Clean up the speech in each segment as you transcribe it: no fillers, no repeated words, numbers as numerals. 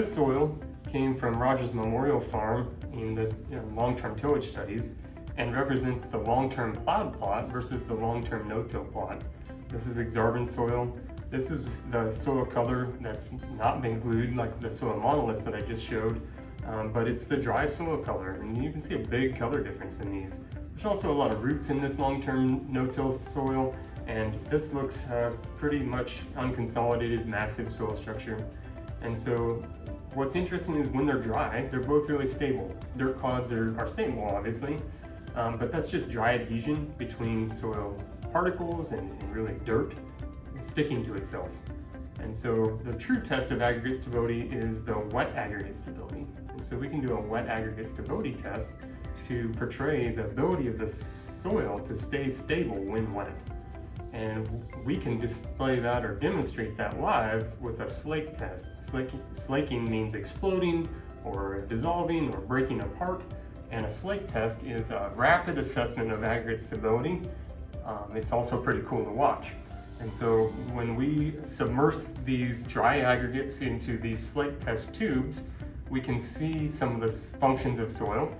this soil came from Rogers Memorial Farm in the long-term tillage studies and represents the long-term plowed plot versus the long-term no-till plot. This is exarban soil. This is the soil color that's not been glued like the soil monoliths that I just showed, but it's the dry soil color, and you can see a big color difference in these. There's also a lot of roots in this long-term no-till soil, and this looks pretty much unconsolidated, massive soil structure. And so what's interesting is when they're dry, they're both really stable. Dirt clods are stable, obviously, but that's just dry adhesion between soil particles and really dirt sticking to itself. And so the true test of aggregate stability is the wet aggregate stability. And so we can do a wet aggregate stability test to portray the ability of the soil to stay stable when wet. And we can display that or demonstrate that live with a slake test. Slaking means exploding or dissolving or breaking apart. And a slake test is a rapid assessment of aggregate stability. It's also pretty cool to watch. And so when we submerge these dry aggregates into these slake test tubes, we can see some of the functions of soil.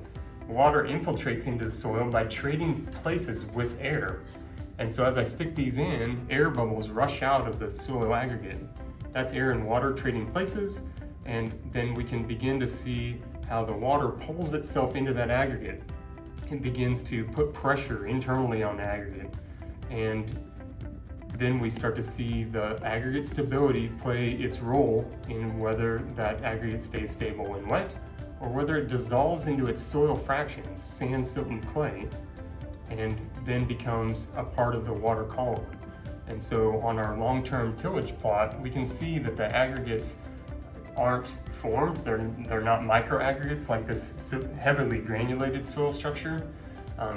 Water infiltrates into the soil by trading places with air. And so as I stick these in, air bubbles rush out of the soil aggregate. That's air and water trading places, and then we can begin to see how the water pulls itself into that aggregate and begins to put pressure internally on the aggregate. And then we start to see the aggregate stability play its role in whether that aggregate stays stable when wet, or whether it dissolves into its soil fractions, sand, silt, and clay, and then becomes a part of the water column. And so on our long-term tillage plot, we can see that the aggregates aren't formed. They're not microaggregates like this heavily granulated soil structure.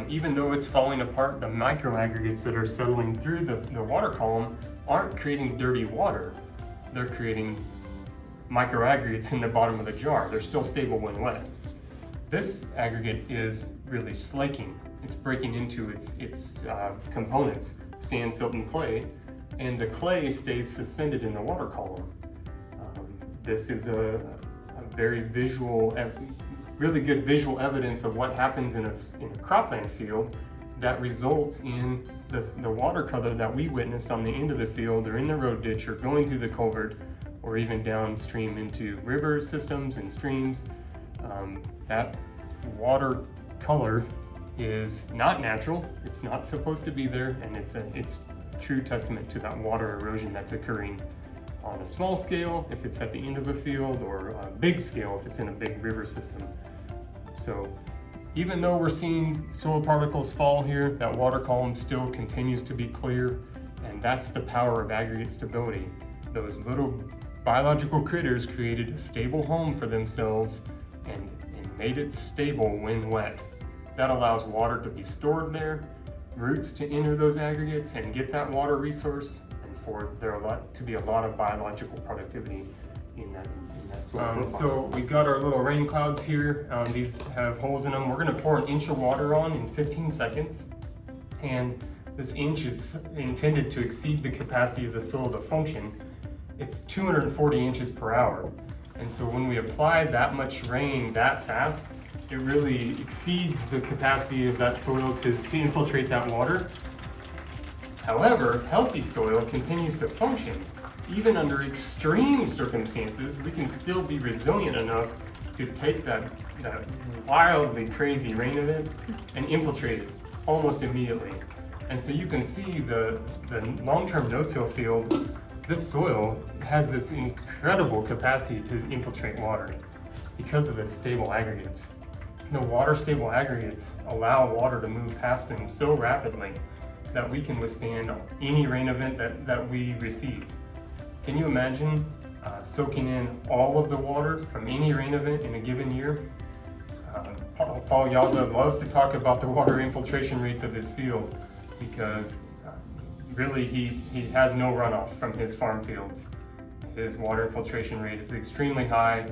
Even though it's falling apart, the microaggregates that are settling through the water column aren't creating dirty water. They're creating microaggregates in the bottom of the jar. They're still stable when wet. This aggregate is really slaking. It's breaking into its components, sand, silt, and clay, and the clay stays suspended in the water column. This is a very visual, really good visual evidence of what happens in a cropland field that results in the water color that we witness on the end of the field or in the road ditch or going through the culvert or even downstream into river systems and streams. That water color is not natural, it's not supposed to be there, and it's true testament to that water erosion that's occurring on a small scale if it's at the end of a field, or a big scale if it's in a big river system. So even though we're seeing soil particles fall here, that water column still continues to be clear, and that's the power of aggregate stability. Those little biological critters created a stable home for themselves and made it stable when wet. That allows water to be stored there, roots to enter those aggregates and get that water resource, and for there to be a lot of biological productivity in that soil. So we've got our little rain clouds here. These have holes in them. We're going to pour an inch of water on in 15 seconds. And this inch is intended to exceed the capacity of the soil to function. It's 240 inches per hour. And so when we apply that much rain that fast, it really exceeds the capacity of that soil to infiltrate that water. However, healthy soil continues to function. Even under extreme circumstances, we can still be resilient enough to take that wildly crazy rain event and infiltrate it almost immediately. And so you can see the long-term no-till field, this soil has this incredible capacity to infiltrate water because of the stable aggregates. The water-stable aggregates allow water to move past them so rapidly that we can withstand any rain event that we receive. Can you imagine soaking in all of the water from any rain event in a given year? Paul Yaza loves to talk about the water infiltration rates of his field because really he has no runoff from his farm fields. His water infiltration rate is extremely high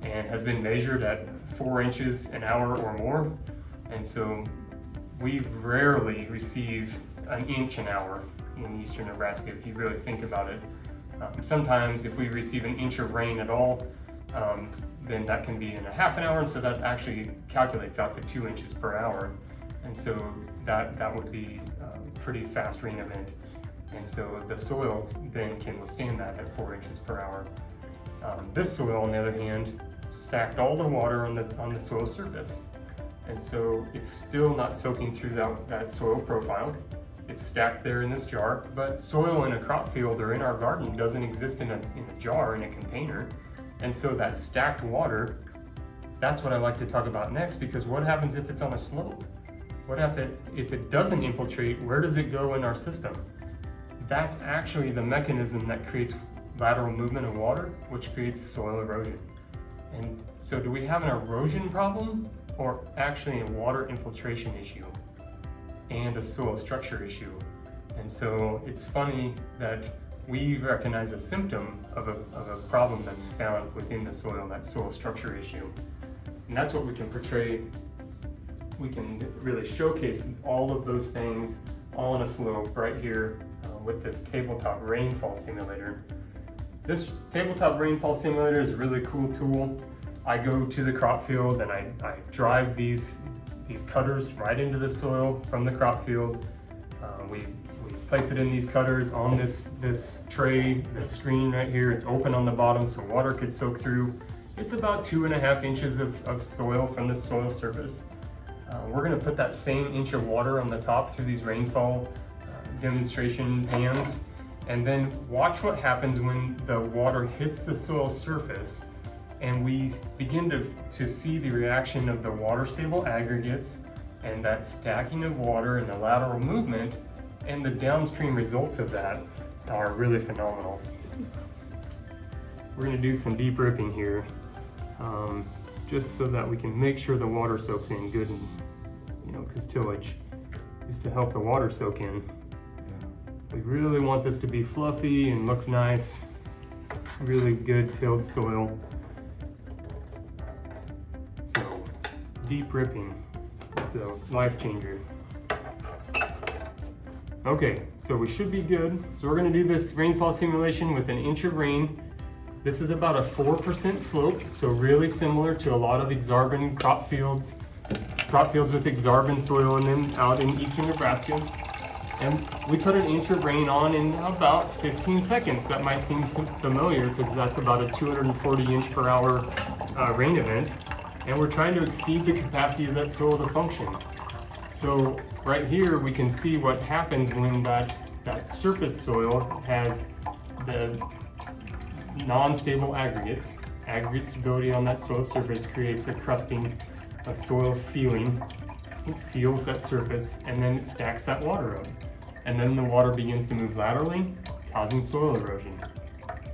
and has been measured at 4 inches an hour or more. And so we rarely receive an inch an hour in eastern Nebraska if you really think about it. Sometimes if we receive an inch of rain at all, then that can be in a half an hour, and so that actually calculates out to 2 inches per hour. And so that would be a pretty fast rain event. And so the soil then can withstand that at 4 inches per hour. This soil, on the other hand, stacked all the water on the soil surface. And so it's still not soaking through that soil profile. It's stacked there in this jar, but soil in a crop field or in our garden doesn't exist in a jar, in a container. And so that stacked water, that's what I like to talk about next, because what happens if it's on a slope? What if it doesn't infiltrate? Where does it go in our system? That's actually the mechanism that creates lateral movement of water, which creates soil erosion. And so do we have an erosion problem, or actually a water infiltration issue and a soil structure issue? And so it's funny that we recognize a symptom of a problem that's found within the soil, that soil structure issue. And that's what we can portray. We can really showcase all of those things all on a slope right here with this tabletop rainfall simulator. This tabletop rainfall simulator is a really cool tool. I go to the crop field and I drive these cutters right into the soil from the crop field. We place it in these cutters on this tray, this screen right here. It's open on the bottom so water could soak through. It's about 2.5 inches of soil from the soil surface. We're gonna put that same inch of water on the top through these rainfall demonstration pans, and then watch what happens when the water hits the soil surface and we begin to see the reaction of the water stable aggregates and that stacking of water and the lateral movement, and the downstream results of that are really phenomenal. We're gonna do some deep ripping here, just so that we can make sure the water soaks in good, and because tillage is to help the water soak in. We really want this to be fluffy and look nice, really good tilled soil. So deep ripping, it's a life changer. Okay, so we should be good. So we're gonna do this rainfall simulation with an inch of rain. This is about a 4% slope, so really similar to a lot of exarban crop fields with exarban soil in them out in eastern Nebraska. And we put an inch of rain on in about 15 seconds. That might seem familiar because that's about a 240 inch per hour rain event. And we're trying to exceed the capacity of that soil to function. So right here we can see what happens when that surface soil has the non-stable aggregates. Aggregate stability on that soil surface creates a crusting, a soil sealing. It seals that surface and then it stacks that water up. And then the water begins to move laterally, causing soil erosion.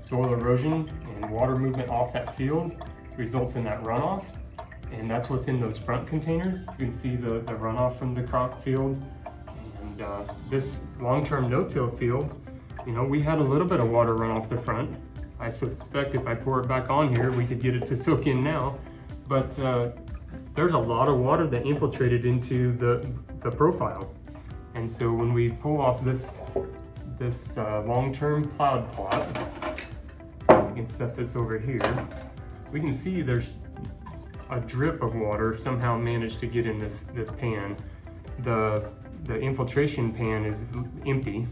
Soil erosion and water movement off that field results in that runoff, and that's what's in those front containers. You can see the runoff from the crop field. And this long-term no-till field, we had a little bit of water run off the front. I suspect if I pour it back on here, we could get it to soak in now. But there's a lot of water that infiltrated into the profile. And so when we pull off this long-term cloud plot, we can set this over here. We can see there's a drip of water somehow managed to get in this pan. The infiltration pan is empty,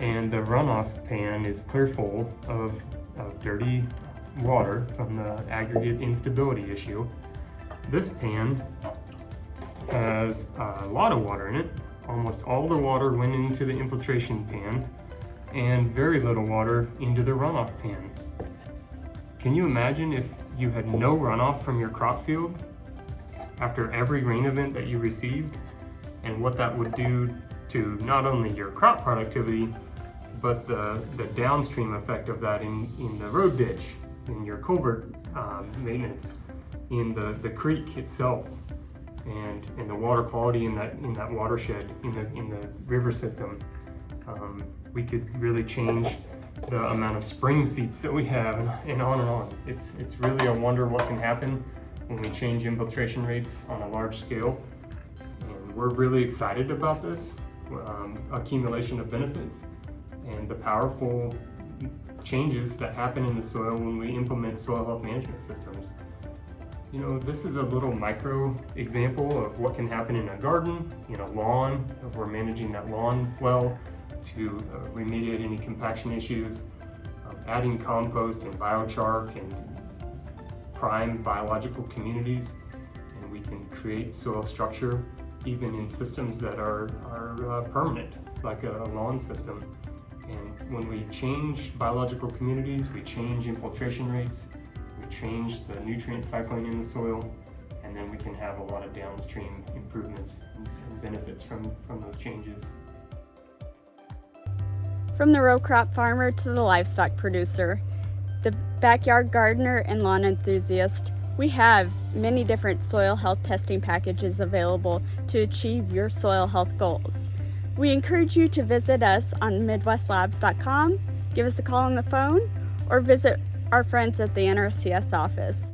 and the runoff pan is clear full of dirty water from the aggregate instability issue. This pan has a lot of water in it. Almost all the water went into the infiltration pan and very little water into the runoff pan. Can you imagine if you had no runoff from your crop field after every rain event that you received, and what that would do to not only your crop productivity, but the downstream effect of that in the road ditch, in your culvert maintenance, in the creek itself, and the water quality in that watershed, in the river system. We could really change the amount of spring seeps that we have, and on and on. It's really a wonder what can happen when we change infiltration rates on a large scale. And we're really excited about this accumulation of benefits and the powerful changes that happen in the soil when we implement soil health management systems. You know, this is a little micro example of what can happen in a garden, in a lawn, if we're managing that lawn well, to remediate any compaction issues, adding compost and biochar can prime biological communities, and we can create soil structure even in systems that are permanent, like a lawn system. And when we change biological communities, we change infiltration rates, we change the nutrient cycling in the soil, and then we can have a lot of downstream improvements and benefits from those changes. From the row crop farmer to the livestock producer, the backyard gardener and lawn enthusiast, we have many different soil health testing packages available to achieve your soil health goals. We encourage you to visit us on MidwestLabs.com, give us a call on the phone, or visit our friends at the NRCS office.